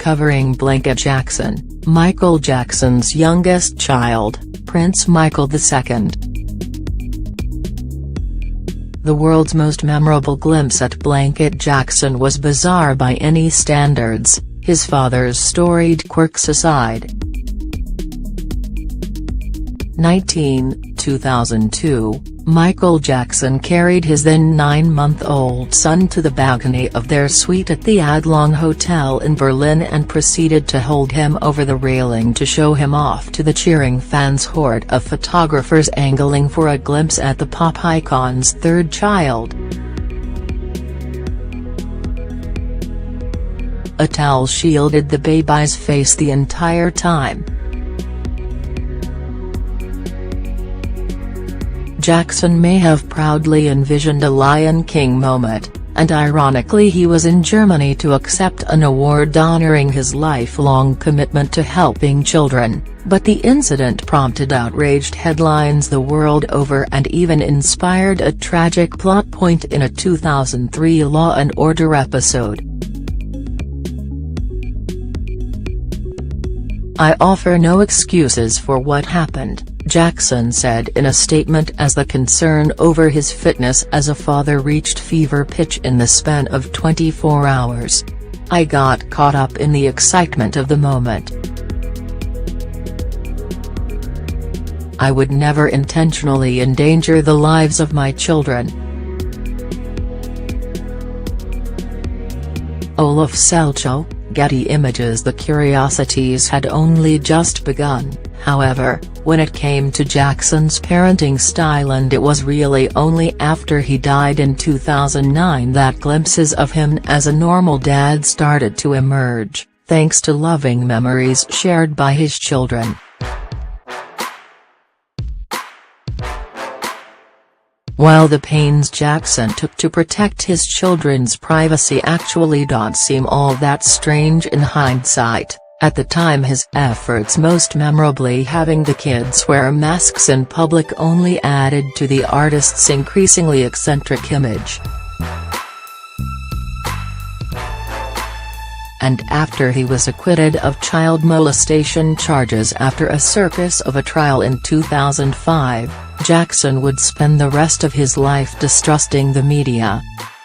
covering Blanket Jackson, Michael Jackson's youngest child, Prince Michael II. The world's most memorable glimpse at Blanket Jackson was bizarre by any standards, his father's storied quirks aside. 2002, Michael Jackson carried his then 9-month-old son to the balcony of their suite at the Adlon Hotel in Berlin and proceeded to hold him over the railing to show him off to the cheering fans' horde of photographers angling for a glimpse at the pop icon's third child. A towel shielded the baby's face the entire time. Jackson may have proudly envisioned a Lion King moment, and ironically he was in Germany to accept an award honoring his lifelong commitment to helping children, but the incident prompted outraged headlines the world over and even inspired a tragic plot point in a 2003 Law & Order episode. "I offer no excuses for what happened," Jackson said in a statement as the concern over his fitness as a father reached fever pitch in the span of 24 hours. "I got caught up in the excitement of the moment. I would never intentionally endanger the lives of my children." Olaf Selcho, Getty Images. The curiosities had only just begun, however, when it came to Jackson's parenting style, and it was really only after he died in 2009 that glimpses of him as a normal dad started to emerge, thanks to loving memories shared by his children. While the pains Jackson took to protect his children's privacy actually don't seem all that strange in hindsight, at the time his efforts, most memorably having the kids wear masks in public, only added to the artist's increasingly eccentric image. And after he was acquitted of child molestation charges after a circus of a trial in 2005, Jackson would spend the rest of his life distrusting the media.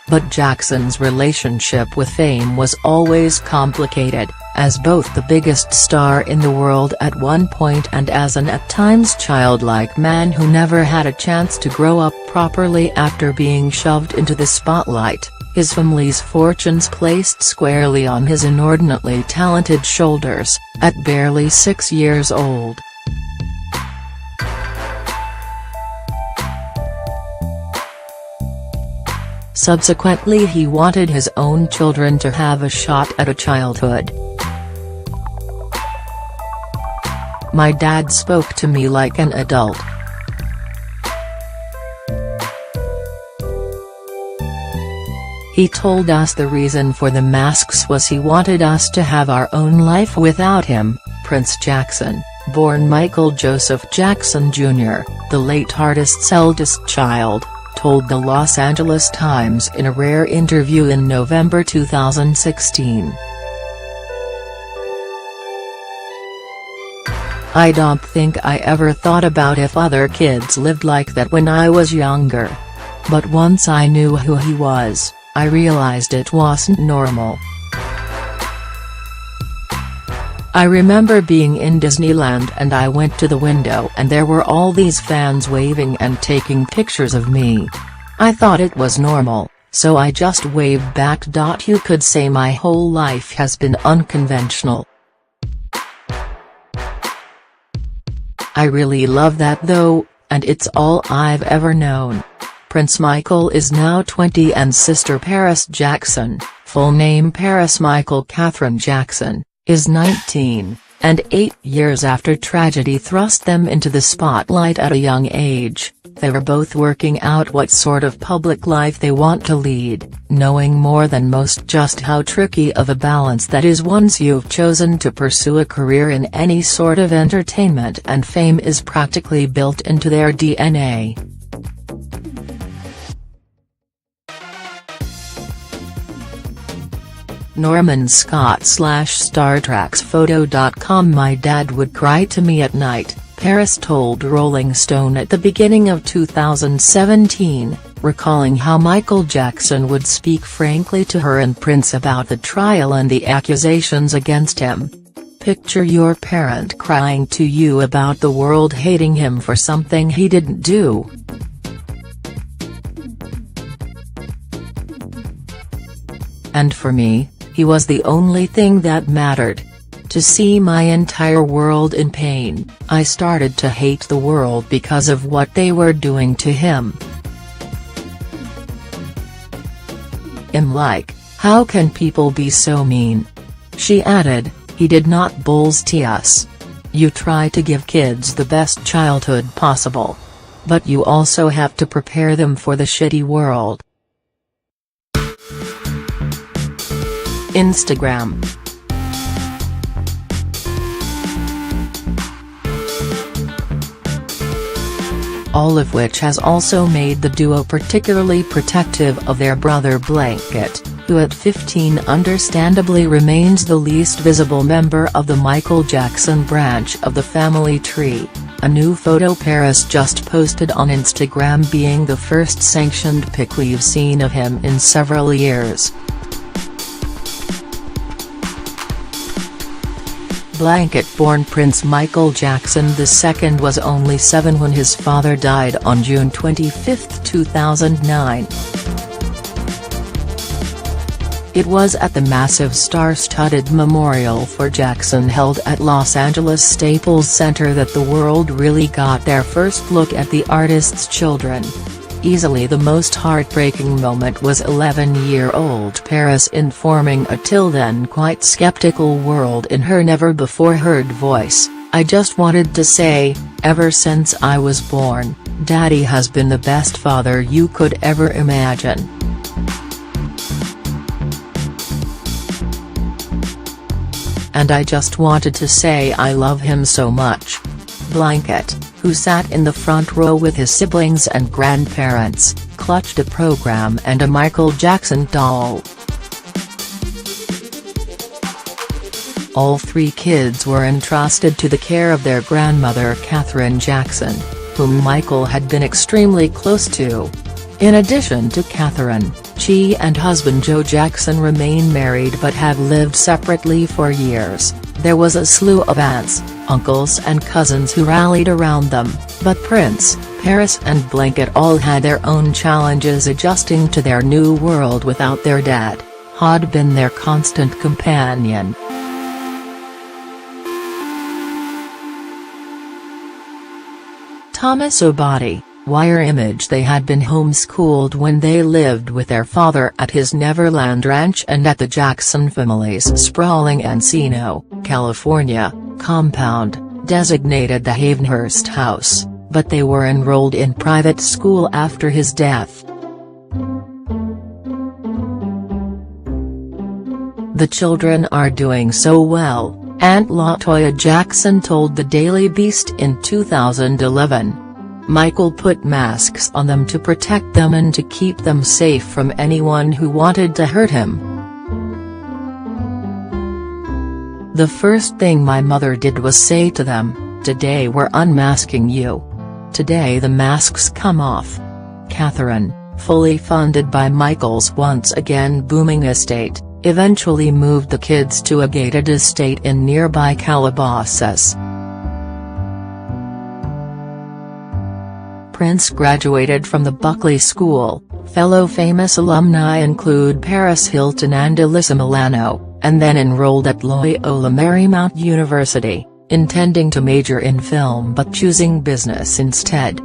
But Jackson's relationship with fame was always complicated, as both the biggest star in the world at one point and as an at times childlike man who never had a chance to grow up properly after being shoved into the spotlight, his family's fortunes placed squarely on his inordinately talented shoulders, at barely 6 years old. Subsequently he wanted his own children to have a shot at a childhood. "My dad spoke to me like an adult. He told us the reason for the masks was he wanted us to have our own life without him." Prince Jackson, born Michael Joseph Jackson Jr., the late artist's eldest child, told the Los Angeles Times in a rare interview in November 2016. "I don't think I ever thought about if other kids lived like that when I was younger. But once I knew who he was, I realized it wasn't normal. I remember being in Disneyland and I went to the window and there were all these fans waving and taking pictures of me. I thought it was normal, so I just waved back. You could say my whole life has been unconventional. I really love that though, and it's all I've ever known." Prince Michael is now 20 and sister Paris Jackson, full name Paris Michael Catherine Jackson, is 19, and 8 years after tragedy thrust them into the spotlight at a young age, they were both working out what sort of public life they want to lead, knowing more than most just how tricky of a balance that is once you've chosen to pursue a career in any sort of entertainment, and fame is practically built into their DNA. Norman Scott /StarTraksPhoto.com. My dad would cry to me at night, Paris told Rolling Stone at the beginning of 2017, recalling how Michael Jackson would speak frankly to her and Prince about the trial and the accusations against him. Picture your parent crying to you about the world hating him for something he didn't do. And for me, he was the only thing that mattered. To see my entire world in pain, I started to hate the world because of what they were doing to him. I'm like, how can people be so mean? She added, he did not bullshit us. You try to give kids the best childhood possible. But you also have to prepare them for the shitty world. Instagram. All of which has also made the duo particularly protective of their brother Blanket, who at 15 understandably remains the least visible member of the Michael Jackson branch of the family tree. A new photo Paris just posted on Instagram being the first sanctioned pic we've seen of him in several years. Blanket-born Prince Michael Jackson II was only 7 when his father died on June 25, 2009. It was at the massive star-studded memorial for Jackson held at Los Angeles Staples Center that the world really got their first look at the artist's children. Easily the most heartbreaking moment was 11-year-old Paris informing a till then quite skeptical world in her never-before-heard voice, I just wanted to say, ever since I was born, Daddy has been the best father you could ever imagine. And I just wanted to say I love him so much. Blanket, who sat in the front row with his siblings and grandparents, clutched a program and a Michael Jackson doll. All 3 kids were entrusted to the care of their grandmother Catherine Jackson, whom Michael had been extremely close to. In addition to Catherine, she and husband Joe Jackson remain married but have lived separately for years. There was a slew of aunts, uncles and cousins who rallied around them, but Prince, Paris and Blanket all had their own challenges adjusting to their new world without their dad, who'd been their constant companion. Thomas O'Body, Wire image. They had been homeschooled when they lived with their father at his Neverland Ranch and at the Jackson family's sprawling Encino, California, compound, designated the Havenhurst House, but they were enrolled in private school after his death. The children are doing so well, Aunt LaToya Jackson told the Daily Beast in 2011. Michael put masks on them to protect them and to keep them safe from anyone who wanted to hurt him. The first thing my mother did was say to them, "Today we're unmasking you. Today the masks come off." Catherine, fully funded by Michael's once again booming estate, eventually moved the kids to a gated estate in nearby Calabasas. Prince graduated from the Buckley School. Fellow famous alumni include Paris Hilton and Alyssa Milano, and then enrolled at Loyola Marymount University, intending to major in film but choosing business instead.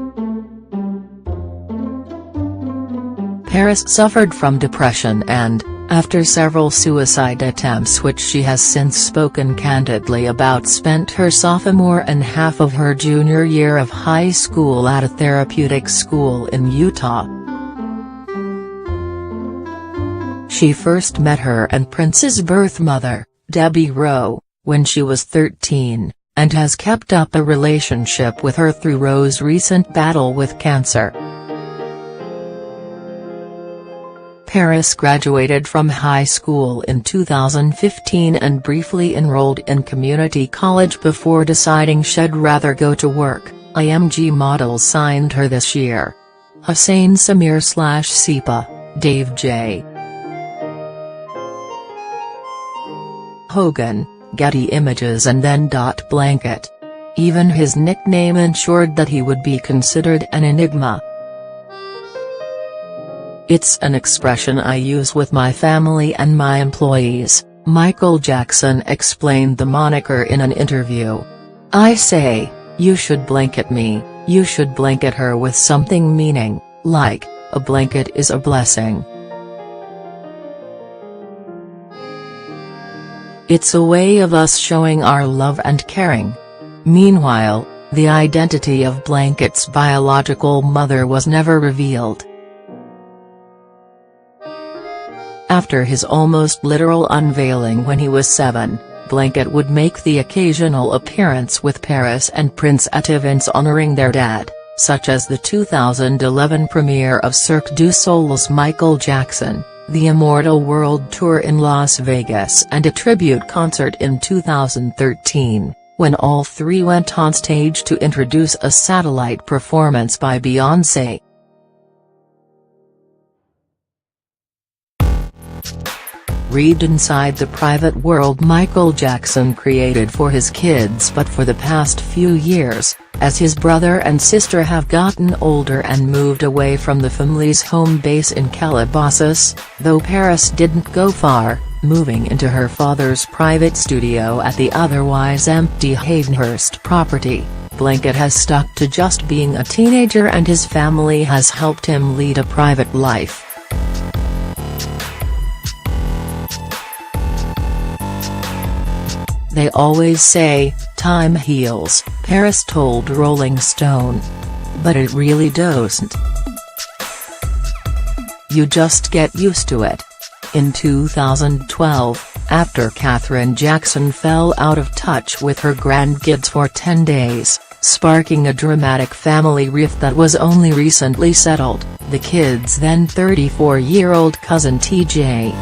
Paris suffered from depression and, after several suicide attempts which she has since spoken candidly about, spent her sophomore and half of her junior year of high school at a therapeutic school in Utah. She first met her and Prince's birth mother, Debbie Rowe, when she was 13, and has kept up a relationship with her through Rowe's recent battle with cancer. Paris graduated from high school in 2015 and briefly enrolled in community college before deciding she'd rather go to work. IMG Models signed her this year. Hussein Samir/Sipa, Dave J. Hogan, Getty Images and then Blanket. Even his nickname ensured that he would be considered an enigma. "It's an expression I use with my family and my employees," Michael Jackson explained the moniker in an interview. "I say, you should blanket me, you should blanket her with something meaning, like, a blanket is a blessing. It's a way of us showing our love and caring." Meanwhile, the identity of Blanket's biological mother was never revealed. After his almost literal unveiling when he was 7, Blanket would make the occasional appearance with Paris and Prince at events honoring their dad, such as the 2011 premiere of Cirque du Soleil's Michael Jackson, the Immortal World Tour in Las Vegas and a tribute concert in 2013, when all three went on stage to introduce a satellite performance by Beyoncé. Read inside the private world Michael Jackson created for his kids. But for the past few years, as his brother and sister have gotten older and moved away from the family's home base in Calabasas, though Paris didn't go far, moving into her father's private studio at the otherwise empty Haydenhurst property, Blanket has stuck to just being a teenager and his family has helped him lead a private life. "They always say, time heals," Paris told Rolling Stone. "But it really doesn't. You just get used to it." In 2012, after Catherine Jackson fell out of touch with her grandkids for 10 days, sparking a dramatic family rift that was only recently settled, the kids' then 34-year-old cousin T.J.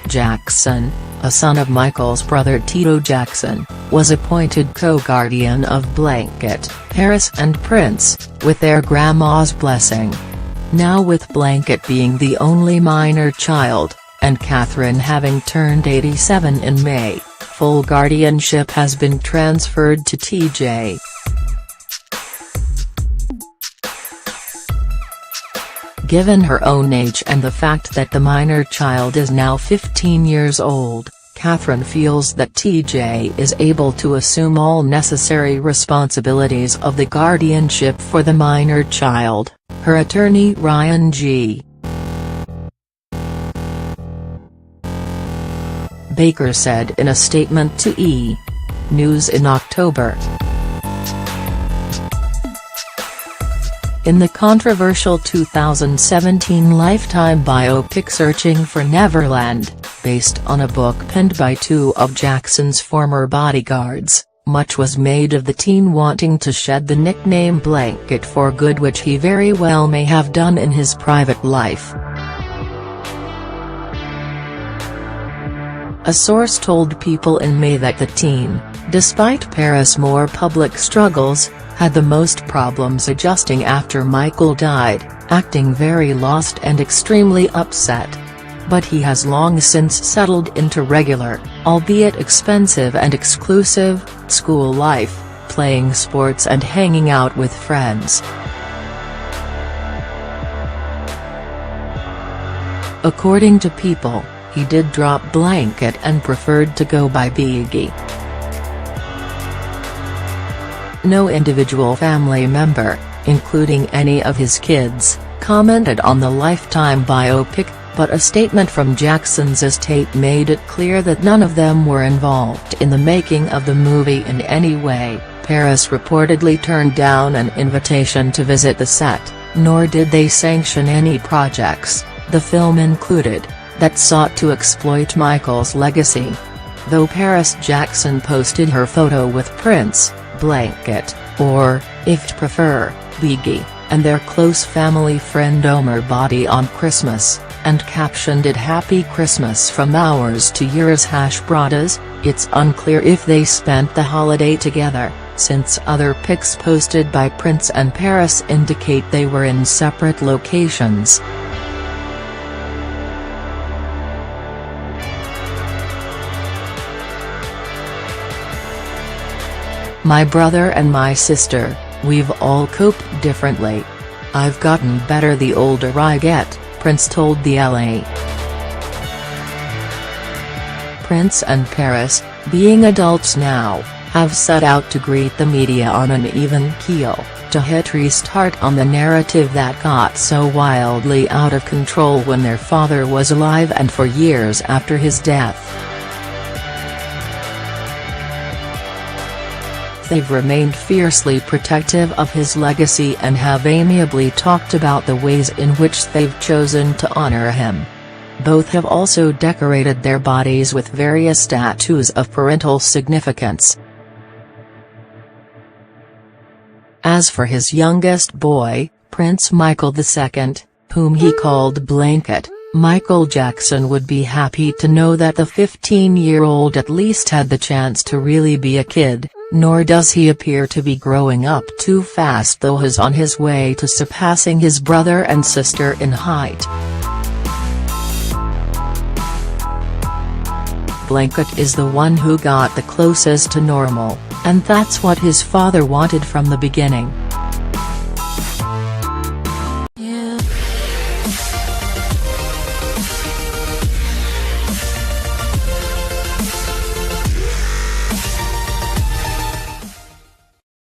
Jackson, a son of Michael's brother Tito Jackson, was appointed co-guardian of Blanket, Paris and Prince, with their grandma's blessing. Now with Blanket being the only minor child, and Catherine having turned 87 in May, full guardianship has been transferred to TJ. Given her own age and the fact that the minor child is now 15 years old, Catherine feels that TJ is able to assume all necessary responsibilities of the guardianship for the minor child, her attorney Ryan G. Baker said in a statement to E! News in October. In the controversial 2017 Lifetime biopic Searching for Neverland, based on a book penned by two of Jackson's former bodyguards, much was made of the teen wanting to shed the nickname Blanket for good, which he very well may have done in his private life. A source told People in May that the teen, despite Paris' more public struggles, had the most problems adjusting after Michael died, acting very lost and extremely upset. But he has long since settled into regular, albeit expensive and exclusive, school life, playing sports and hanging out with friends. According to People, he did drop Blanket and preferred to go by Biggie. No individual family member, including any of his kids, commented on the Lifetime biopic, but a statement from Jackson's estate made it clear that none of them were involved in the making of the movie in any way. Paris reportedly turned down an invitation to visit the set, nor did they sanction any projects, the film included, that sought to exploit Michael's legacy. Though Paris Jackson posted her photo with Prince, Blanket, or, if you prefer, Biggie, and their close family friend Omer Body on Christmas, and captioned it "Happy Christmas from ours to yours #Bradas." It's unclear if they spent the holiday together, since other pics posted by Prince and Paris indicate they were in separate locations. "My brother and my sister, we've all coped differently. I've gotten better the older I get," Prince told the LA. Prince and Paris, being adults now, have set out to greet the media on an even keel, to hit restart on the narrative that got so wildly out of control when their father was alive and for years after his death. They've remained fiercely protective of his legacy and have amiably talked about the ways in which they've chosen to honor him. Both have also decorated their bodies with various tattoos of parental significance. As for his youngest boy, Prince Michael II, whom he called Blanket, Michael Jackson would be happy to know that the 15-year-old at least had the chance to really be a kid, nor does he appear to be growing up too fast, though he's on his way to surpassing his brother and sister in height. Blanket is the one who got the closest to normal, and that's what his father wanted from the beginning.